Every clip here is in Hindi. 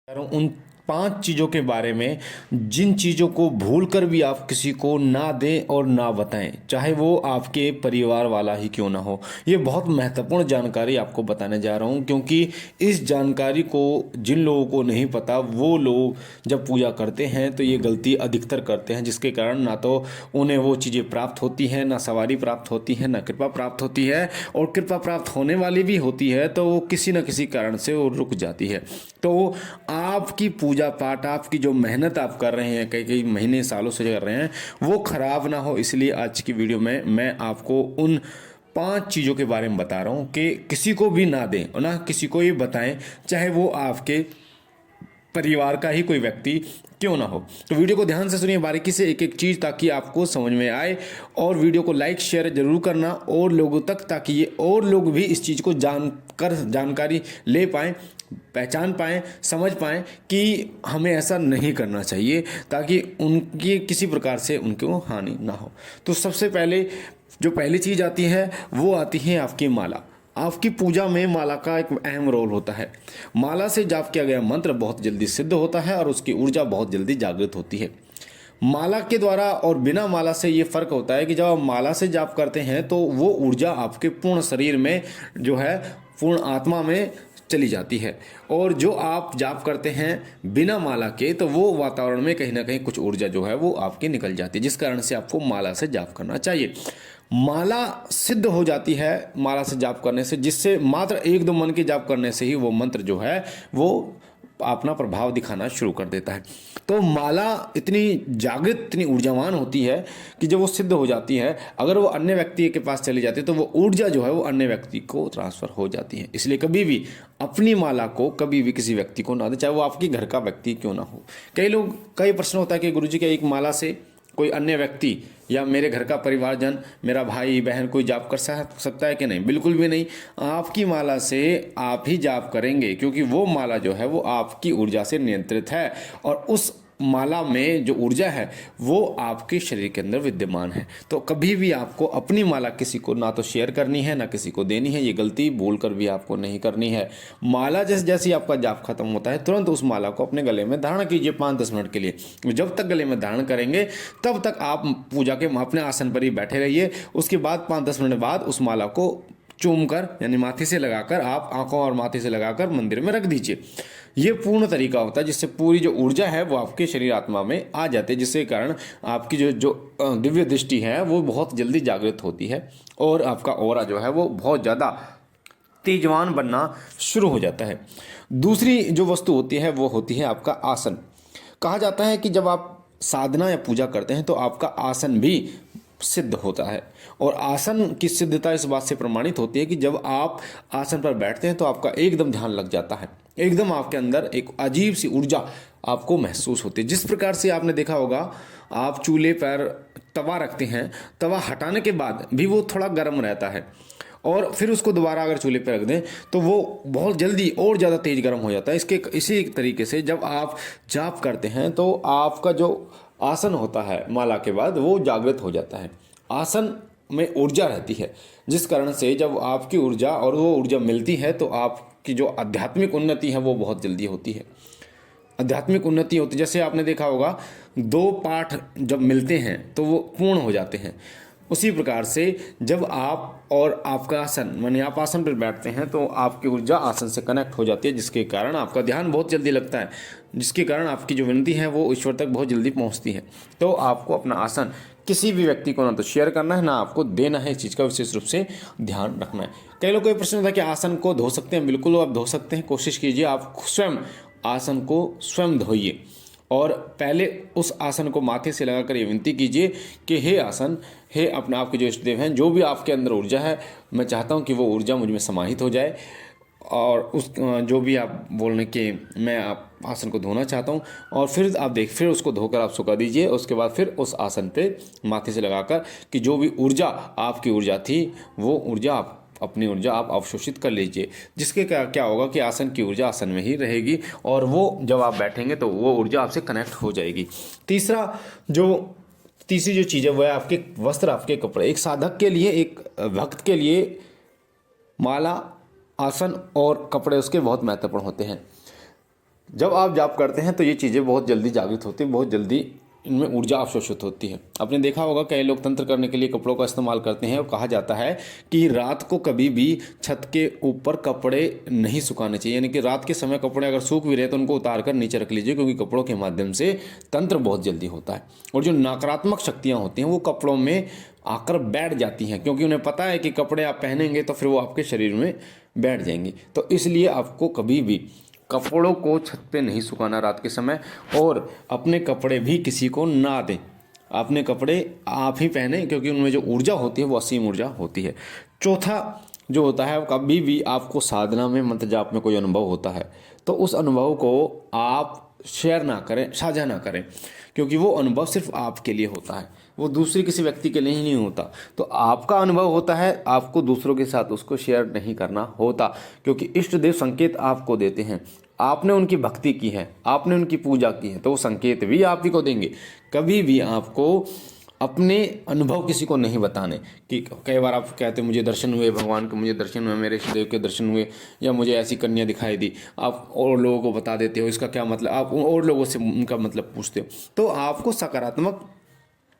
उन 5 चीज़ों के बारे में जिन चीज़ों को भूलकर भी आप किसी को ना दें और ना बताएं, चाहे वो आपके परिवार वाला ही क्यों ना हो। ये बहुत महत्वपूर्ण जानकारी आपको बताने जा रहा हूँ, क्योंकि इस जानकारी को जिन लोगों को नहीं पता वो लोग जब पूजा करते हैं तो ये गलती अधिकतर करते हैं, जिसके कारण ना तो उन्हें वो चीज़ें प्राप्त होती हैं, ना सवारी प्राप्त होती है, ना कृपा प्राप्त होती है, और कृपा प्राप्त होने वाली भी होती है तो वो किसी न किसी कारण से वो रुक जाती है। तो आपकी पूजा पाठ, आपकी जो मेहनत आप कर रहे हैं, कई कई महीने सालों से कर रहे हैं, वो खराब ना हो, इसलिए आज की वीडियो में मैं आपको उन 5 चीज़ों के बारे में बता रहा हूँ कि किसी को भी ना दें और ना किसी को ये बताएं, चाहे वो आपके परिवार का ही कोई व्यक्ति क्यों ना हो। तो वीडियो को ध्यान से सुनिए, बारीकी से एक एक चीज़, ताकि आपको समझ में आए। और वीडियो को लाइक शेयर जरूर करना और लोगों तक, ताकि ये और लोग भी इस चीज़ को जानकारी ले पाएँ, पहचान पाएँ, समझ पाएँ कि हमें ऐसा नहीं करना चाहिए, ताकि उनकी किसी प्रकार से उनको हानि ना हो। तो सबसे पहले जो पहली चीज़ आती है वो आती है आपकी माला। आपकी पूजा में माला का एक अहम रोल होता है। माला से जाप किया गया मंत्र बहुत जल्दी सिद्ध होता है और उसकी ऊर्जा बहुत जल्दी जागृत होती है। माला के द्वारा और बिना माला से ये फर्क होता है कि जब आप माला से जाप करते हैं तो वो ऊर्जा आपके पूर्ण शरीर में जो है, पूर्ण आत्मा में चली जाती है, और जो आप जाप करते हैं बिना माला के तो वो वातावरण में कहीं ना कहीं कुछ ऊर्जा जो है वो आपकी निकल जाती है, जिस कारण से आपको माला से जाप करना चाहिए। माला सिद्ध हो जाती है माला से जाप करने से, जिससे मात्र 1-2 मन के जाप करने से ही वो मंत्र जो है वो अपना प्रभाव दिखाना शुरू कर देता है। तो माला इतनी जागृत, इतनी ऊर्जावान होती है कि जब वो सिद्ध हो जाती है, अगर वो अन्य व्यक्ति के पास चली जाती है तो वो ऊर्जा जो है वो अन्य व्यक्ति को ट्रांसफ़र हो जाती है। इसलिए कभी भी अपनी माला को कभी भी किसी व्यक्ति को ना दे, चाहे वो आपके घर का व्यक्ति क्यों ना हो। कई प्रश्न होता है कि गुरुजी, क्या एक माला से कोई अन्य व्यक्ति या मेरे घर का परिवारजन, मेरा भाई बहन कोई जाप कर सकता है कि नहीं? बिल्कुल भी नहीं। आपकी माला से आप ही जाप करेंगे, क्योंकि वो माला जो है वो आपकी ऊर्जा से नियंत्रित है, और उस माला में जो ऊर्जा है वो आपके शरीर के अंदर विद्यमान है। तो कभी भी आपको अपनी माला किसी को ना तो शेयर करनी है, ना किसी को देनी है। ये गलती भूल कर भी आपको नहीं करनी है। माला जैसे जैसे आपका जाप खत्म होता है, तुरंत उस माला को अपने गले में धारण कीजिए 5-10 मिनट के लिए। जब तक गले में धारण करेंगे तब तक आप पूजा के अपने आसन पर ही बैठे रहिए। उसके बाद 5-10 मिनट बाद उस माला को चूम कर, यानी माथे से लगाकर, आप आंखों और माथे से लगाकर मंदिर में रख दीजिए। ये पूर्ण तरीका होता है जिससे पूरी जो ऊर्जा है वो आपके शरीर आत्मा में आ जाती है, जिसके कारण आपकी जो दिव्य दृष्टि है वो बहुत जल्दी जागृत होती है, और आपका ऑरा जो है वो बहुत ज़्यादा तेजवान बनना शुरू हो जाता है। दूसरी जो वस्तु होती है वो होती है आपका आसन। कहा जाता है कि जब आप साधना या पूजा करते हैं तो आपका आसन भी सिद्ध होता है, और आसन की सिद्धता इस बात से प्रमाणित होती है कि जब आप आसन पर बैठते हैं तो आपका एकदम ध्यान लग जाता है, एकदम आपके अंदर एक अजीब सी ऊर्जा आपको महसूस होती है। जिस प्रकार से आपने देखा होगा, आप चूल्हे पर तवा रखते हैं, तवा हटाने के बाद भी वो थोड़ा गर्म रहता है, और फिर उसको दोबारा अगर चूल्हे पर रख दें तो वो बहुत जल्दी और ज़्यादा तेज गर्म हो जाता है। इसी तरीके से जब आप जाप करते हैं तो आपका जो आसन होता है माला के बाद वो जागृत हो जाता है। आसन में ऊर्जा रहती है, जिस कारण से जब आपकी ऊर्जा और वो ऊर्जा मिलती है तो आपकी जो आध्यात्मिक उन्नति है वो बहुत जल्दी होती है। आध्यात्मिक उन्नति होती है, जैसे आपने देखा होगा 2 पाठ जब मिलते हैं तो वो पूर्ण हो जाते हैं। उसी प्रकार से जब आप और आपका आसन, माने आप आसन पर बैठते हैं तो आपकी ऊर्जा आसन से कनेक्ट हो जाती है, जिसके कारण आपका ध्यान बहुत जल्दी लगता है, जिसके कारण आपकी जो विनती है वो ईश्वर तक बहुत जल्दी पहुंचती है। तो आपको अपना आसन किसी भी व्यक्ति को ना तो शेयर करना है, ना आपको देना है। इस चीज़ का विशेष रूप से ध्यान रखना है। कई लोगों को प्रश्न होता है कि आसन को धो सकते हैं? बिल्कुल आप धो सकते हैं। कोशिश कीजिए आप स्वयं आसन को स्वयं धोइए, और पहले उस आसन को माथे से लगाकर ये विनती कीजिए कि हे आसन, हे अपने आप के जो इष्ट देव हैं, जो भी आपके अंदर ऊर्जा है, मैं चाहता हूँ कि वो ऊर्जा मुझ में समाहित हो जाए, और उस जो भी आप बोलने के मैं आप आसन को धोना चाहता हूँ, और फिर आप फिर उसको धोकर आप सुखा दीजिए। उसके बाद फिर उस आसन पे माथे से लगाकर कि जो भी ऊर्जा आपकी ऊर्जा थी वो ऊर्जा अपनी ऊर्जा आप अवशोषित कर लीजिए, जिसके क्या होगा कि आसन की ऊर्जा आसन में ही रहेगी, और वो जब आप बैठेंगे तो वो ऊर्जा आपसे कनेक्ट हो जाएगी। तीसरी जो चीज़ है वो है आपके वस्त्र, आपके कपड़े। एक साधक के लिए, एक भक्त के लिए माला, आसन और कपड़े उसके बहुत महत्वपूर्ण होते हैं। जब आप जाप करते हैं तो ये चीज़ें बहुत जल्दी जागृत होती हैं, बहुत जल्दी इनमें ऊर्जा अवशोषित होती है। आपने देखा होगा कई लोग तंत्र करने के लिए कपड़ों का इस्तेमाल करते हैं और कहा जाता है कि रात को कभी भी छत के ऊपर कपड़े नहीं सुखाने चाहिए, यानी कि रात के समय कपड़े अगर सूख भी रहे तो उनको उतार कर नीचे रख लीजिए, क्योंकि कपड़ों के माध्यम से तंत्र बहुत जल्दी होता है और जो नकारात्मक शक्तियाँ होती हैं वो कपड़ों में आकर बैठ जाती हैं, क्योंकि उन्हें पता है कि कपड़े आप पहनेंगे तो फिर वो आपके शरीर में बैठ जाएंगी। तो इसलिए आपको कभी भी कपड़ों को छत पे नहीं सुखाना रात के समय, और अपने कपड़े भी किसी को ना दें। अपने कपड़े आप ही पहने, क्योंकि उनमें जो ऊर्जा होती है वो असीम ऊर्जा होती है। चौथा जो होता है, कभी भी आपको साधना में मंत्र जाप में कोई अनुभव होता है तो उस अनुभव को आप शेयर ना करें, साझा ना करें, क्योंकि वो अनुभव सिर्फ आपके लिए होता है, वो दूसरे किसी व्यक्ति के लिए ही नहीं होता। तो आपका अनुभव होता है, आपको दूसरों के साथ उसको शेयर नहीं करना होता, क्योंकि इष्ट देव संकेत आपको देते हैं। आपने उनकी भक्ति की है, आपने उनकी पूजा की है, तो वो संकेत भी आप ही को देंगे। कभी भी आपको अपने अनुभव किसी को नहीं बताने। कि कई बार आप कहते हैं मुझे दर्शन हुए, भगवान के मुझे दर्शन हुए, मेरे इष्ट देव के दर्शन हुए, या मुझे ऐसी कन्या दिखाई दी, आप और लोगों को बता देते हो इसका क्या मतलब, आप और लोगों से उनका मतलब पूछते हो। तो आपको सकारात्मक,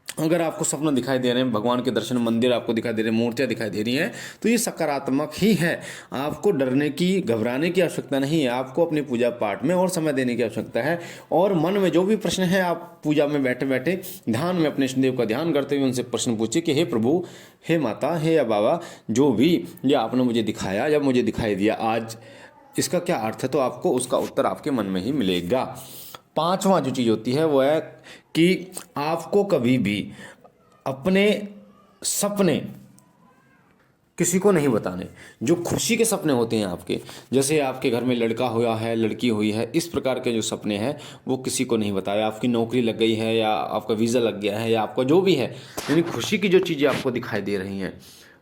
अगर आपको सपना दिखाई दे रहे हैं, भगवान के दर्शन, मंदिर आपको दिखाई दे रहे हैं, मूर्तियाँ दिखाई दे रही हैं, तो ये सकारात्मक ही है। आपको डरने की, घबराने की आवश्यकता नहीं है। आपको अपनी पूजा पाठ में और समय देने की आवश्यकता है, और मन में जो भी प्रश्न है आप पूजा में बैठे बैठे ध्यान में अपने इष्टदेव का ध्यान करते हुए उनसे प्रश्न पूछिए कि हे प्रभु, हे माता, हे या बाबा, जो भी ये आपने मुझे दिखाया या मुझे दिखाई दिया आज, इसका क्या अर्थ है, तो आपको उसका उत्तर आपके मन में ही मिलेगा। पांचवा जो चीज़ होती है वो है कि आपको कभी भी अपने सपने किसी को नहीं बताने। जो खुशी के सपने होते हैं आपके, जैसे आपके घर में लड़का हुआ है, लड़की हुई है, इस प्रकार के जो सपने हैं वो किसी को नहीं बताया। आपकी नौकरी लग गई है, या आपका वीज़ा लग गया है, या आपका जो भी है, यानी खुशी की जो चीज़ें आपको दिखाई दे रही हैं,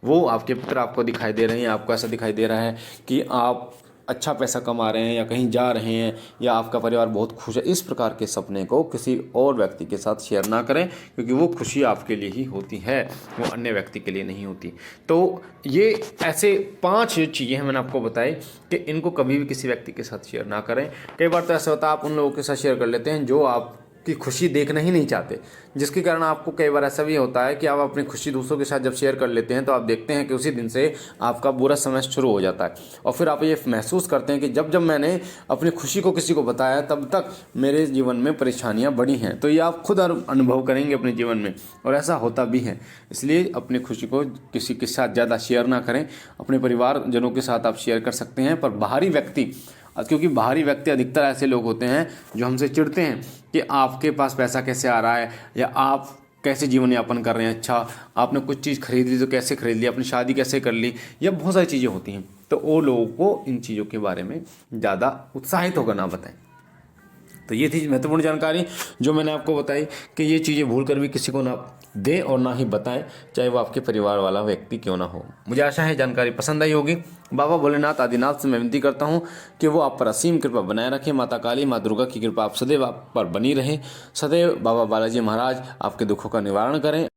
वो आपके पुत्र आपको दिखाई दे रहे हैं। आपको ऐसा दिखाई दे रहा है कि आप अच्छा पैसा कमा रहे हैं, या कहीं जा रहे हैं, या आपका परिवार बहुत खुश है, इस प्रकार के सपने को किसी और व्यक्ति के साथ शेयर ना करें, क्योंकि वो खुशी आपके लिए ही होती है, वो अन्य व्यक्ति के लिए नहीं होती। तो ये ऐसे 5 चीज़ें हैं मैंने आपको बताई कि इनको कभी भी किसी व्यक्ति के साथ शेयर ना करें। कई बार तो ऐसा होता है आप उन लोगों के साथ शेयर कर लेते हैं जो आप की खुशी देखना ही नहीं चाहते, जिसके कारण आपको कई बार ऐसा भी होता है कि आप अपनी खुशी दूसरों के साथ जब शेयर कर लेते हैं तो आप देखते हैं कि उसी दिन से आपका बुरा समय शुरू हो जाता है, और फिर आप ये महसूस करते हैं कि जब जब मैंने अपनी खुशी को किसी को बताया तब तक मेरे जीवन में परेशानियां बढ़ी हैं। तो ये आप खुद अनुभव करेंगे अपने जीवन में, और ऐसा होता भी है। इसलिए अपनी खुशी को किसी के साथ ज़्यादा शेयर ना करें। अपने परिवारजनों के साथ आप शेयर कर सकते हैं, पर बाहरी व्यक्ति, क्योंकि बाहरी व्यक्ति अधिकतर ऐसे लोग होते हैं जो हमसे चिढ़ते हैं कि आपके पास पैसा कैसे आ रहा है, या आप कैसे जीवन यापन कर रहे हैं, अच्छा आपने कुछ चीज़ खरीद ली तो कैसे खरीद ली, अपनी शादी कैसे कर ली, या बहुत सारी चीज़ें होती हैं। तो वो लोगों को इन चीज़ों के बारे में ज़्यादा उत्साहित होकर ना बताएं। तो ये थी महत्वपूर्ण जानकारी जो मैंने आपको बताई कि ये चीज़ें भूल कर भी किसी को ना दें और ना ही बताएं, चाहे वो आपके परिवार वाला व्यक्ति क्यों ना हो। मुझे आशा है जानकारी पसंद आई होगी। बाबा भोलेनाथ आदिनाथ से मैं विनती करता हूँ कि वो आप पर असीम कृपा बनाए रखें। माता काली, माँ दुर्गा की कृपा आप सदैव आप पर बनी रहे। सदैव बाबा बालाजी महाराज आपके दुखों का निवारण करें।